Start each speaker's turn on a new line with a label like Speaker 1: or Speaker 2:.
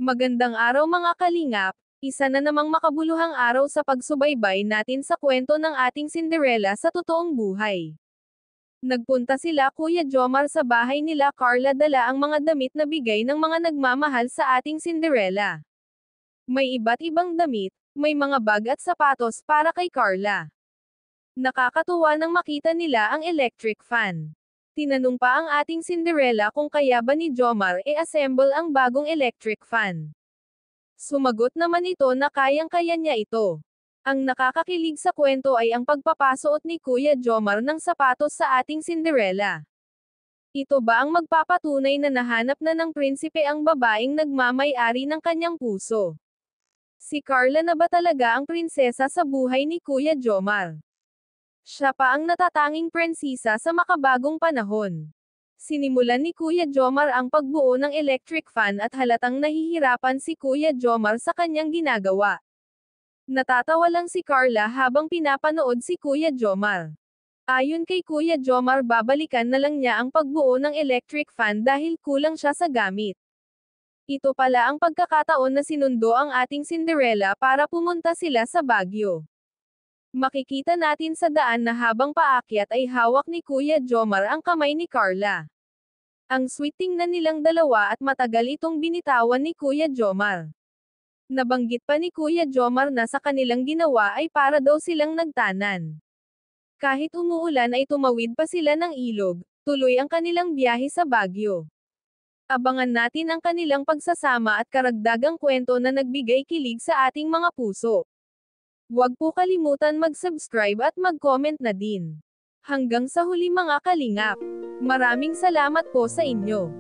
Speaker 1: Magandang araw mga kalingap, isa na namang makabuluhang araw sa pagsubaybay natin sa kwento ng ating Cinderella sa totoong buhay. Nagpunta sila Kuya Jomar sa bahay nila Carla dala ang mga damit na bigay ng mga nagmamahal sa ating Cinderella. May iba't ibang damit, may mga bag at sapatos para kay Carla. Nakakatuwa nang makita nila ang electric fan. Tinanong pa ang ating Cinderella kung kaya ba ni Jomar assemble ang bagong electric fan. Sumagot naman ito na kayang-kaya niya ito. Ang nakakakilig sa kwento ay ang pagpapasuot ni Kuya Jomar ng sapatos sa ating Cinderella. Ito ba ang magpapatunay na nahanap na ng prinsipe ang babaeng nagmamay-ari ng kanyang puso? Si Carla na ba talaga ang prinsesa sa buhay ni Kuya Jomar? Siya pa ang natatanging prinsesa sa makabagong panahon. Sinimulan ni Kuya Jomar ang pagbuo ng electric fan at halatang nahihirapan si Kuya Jomar sa kanyang ginagawa. Natatawa lang si Carla habang pinapanood si Kuya Jomar. Ayon kay Kuya Jomar babalikan na lang niya ang pagbuo ng electric fan dahil kulang siya sa gamit. Ito pala ang pagkakataon na sinundo ang ating Cinderella para pumunta sila sa Baguio. Makikita natin sa daan na habang paakyat ay hawak ni Kuya Jomar ang kamay ni Carla. Ang sweet tingnan nilang dalawa at matagal itong binitawan ni Kuya Jomar. Nabanggit pa ni Kuya Jomar na sa kanilang ginawa ay para daw silang nagtanan. Kahit umuulan ay tumawid pa sila ng ilog, tuloy ang kanilang biyahe sa Baguio. Abangan natin ang kanilang pagsasama at karagdagang kwento na nagbigay kilig sa ating mga puso. Huwag po kalimutan mag-subscribe at mag-comment na din. Hanggang sa huli mga kalingap. Maraming salamat po sa inyo.